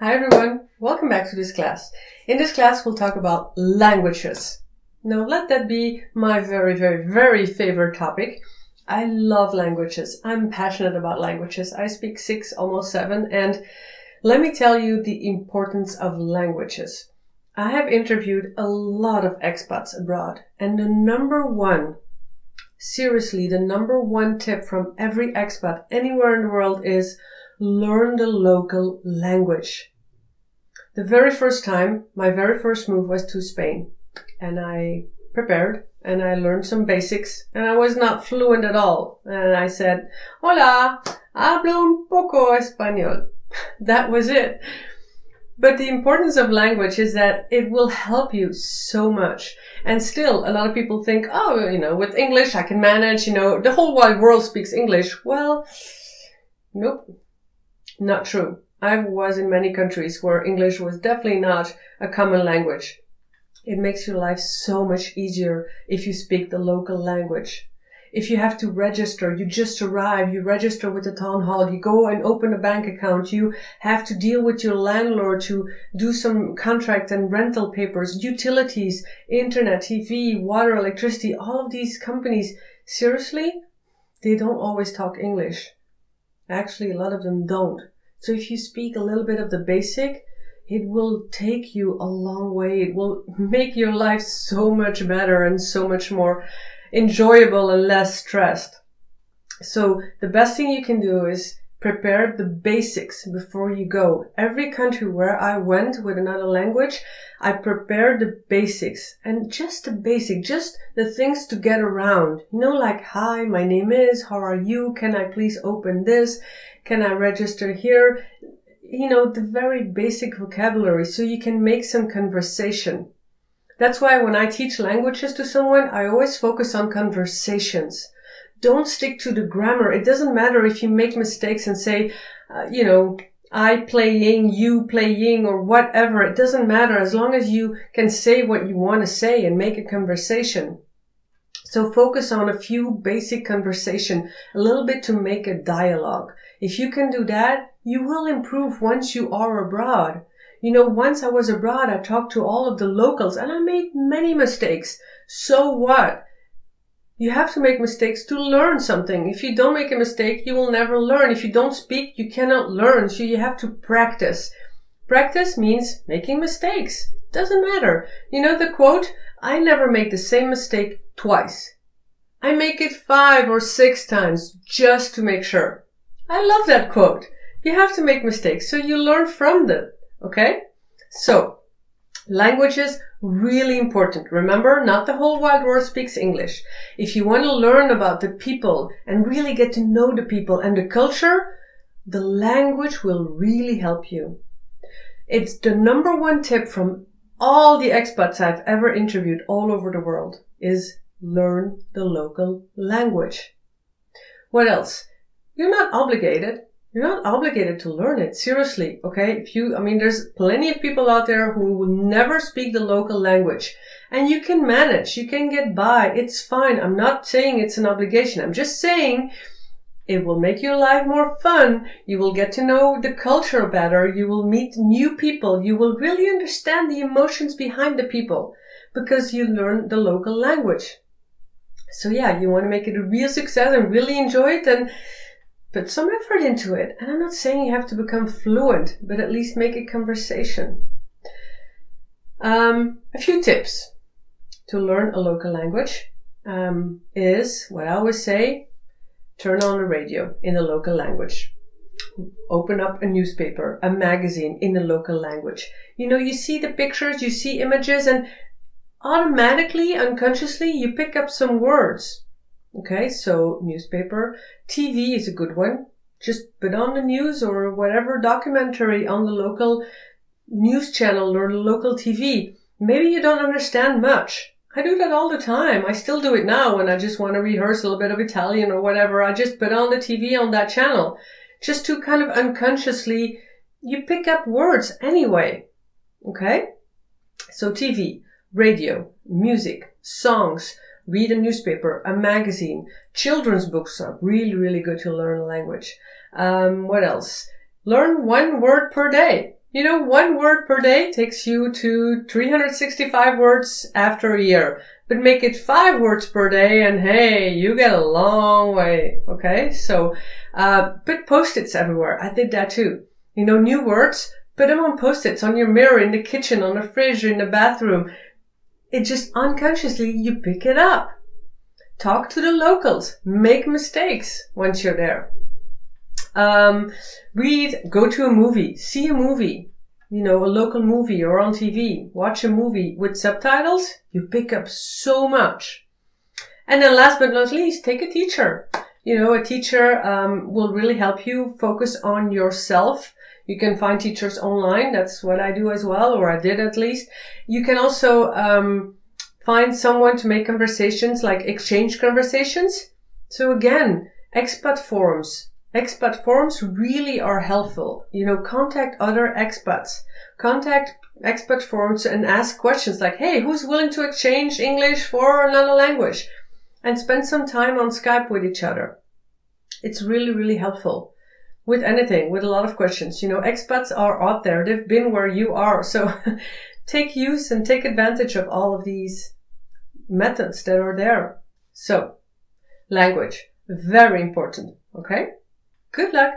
Hi everyone, welcome back to this class. In this class we'll talk about languages. Now let that be my very favorite topic. I love languages. I'm passionate about languages. I speak 6, almost 7, and let me tell you the importance of languages. I have interviewed a lot of expats abroad, and the number one tip from every expat anywhere in the world is learn the local language. The very first time, my very first move was to Spain, and I prepared and I learned some basics, and I was not fluent at all. And I said, "Hola, hablo un poco español." That was it. But the importance of language is that it will help you so much. And still, a lot of people think, oh, with English I can manage, the whole wide world speaks English. Well, nope, not true. I was in many countries where English was definitely not a common language. It makes your life so much easier if you speak the local language. If you have to register, you just arrive, you register with the town hall, you go and open a bank account, you have to deal with your landlord to do some contract and rental papers, utilities, internet, TV, water, electricity, all of these companies, seriously, they don't always talk English. Actually, a lot of them don't. So if you speak a little bit of the basic, it will take you a long way. It will make your life so much better and so much more enjoyable and less stressed. So the best thing you can do is prepare the basics before you go. Every country where I went with another language, I prepared the basics, and just the basic, just the things to get around. Like, hi, my name is, how are you? Can I please open this? Can I register here? The very basic vocabulary so you can make some conversation. That's why when I teach languages to someone, I always focus on conversations. Don't stick to the grammar. It doesn't matter if you make mistakes and say, I playing, you playing, or whatever. It doesn't matter as long as you can say what you want to say and make a conversation. So focus on a few basic conversation, a little bit to make a dialogue. If you can do that, you will improve once you are abroad. Once I was abroad, I talked to all of the locals and I made many mistakes. So what? You have to make mistakes to learn something. If you don't make a mistake, you will never learn. If you don't speak, you cannot learn. So you have to practice. Practice means making mistakes. Doesn't matter. The quote, I never make the same mistake twice. I make it 5 or 6 times just to make sure. I love that quote. You have to make mistakes so you learn from them. Okay? So, languages, really important. Remember, not the whole wide world speaks English. If you want to learn about the people and really get to know the people and the culture, the language will really help you. It's the number one tip from all the expats I've ever interviewed all over the world is learn the local language. What else? You're not obligated. You're not obligated to learn it. Seriously, okay? There's plenty of people out there who will never speak the local language. And you can manage. You can get by. It's fine. I'm not saying it's an obligation. I'm just saying it will make your life more fun. You will get to know the culture better. You will meet new people. You will really understand the emotions behind the people because you learn the local language. So yeah, you want to make it a real success and really enjoy it and put some effort into it. And I'm not saying you have to become fluent, but at least make a conversation. A few tips to learn a local language is what I always say, turn on the radio in the local language. Open up a newspaper, a magazine in the local language. You see the pictures, you see images, and automatically, unconsciously, you pick up some words. Okay, so newspaper, TV is a good one. Just put on the news or whatever documentary on the local news channel or the local TV. Maybe you don't understand much. I do that all the time. I still do it now when I just want to rehearse a little bit of Italian or whatever. I just put on the TV on that channel. Just to kind of unconsciously, you pick up words anyway. Okay? So TV, radio, music, songs, read a newspaper, a magazine. Children's books are really good to learn a language. What else? Learn 1 word per day. You know, 1 word per day takes you to 365 words after a year. But make it 5 words per day and hey, you get a long way. Okay? So, put post-its everywhere. I did that too. You know, new words, put them on post-its on your mirror, in the kitchen, on the fridge, in the bathroom. It just unconsciously, you pick it up. Talk to the locals. Make mistakes once you're there. Read, go to a movie, see a movie, you know, a local movie or on TV, watch a movie with subtitles, you pick up so much. And then last but not least, take a teacher. You know, a teacher will really help you focus on yourself. You can find teachers online. That's what I do as well, or I did at least. You can also find someone to make conversations, like exchange conversations. So again, expat forums. Expat forums really are helpful. You know, contact other expats. Contact expat forums and ask questions like, hey, who's willing to exchange English for another language? And spend some time on Skype with each other. It's really, really helpful. With anything, with a lot of questions. You know, expats are out there. They've been where you are. So take use and take advantage of all of these methods that are there. So, language. Very important. Okay? Good luck!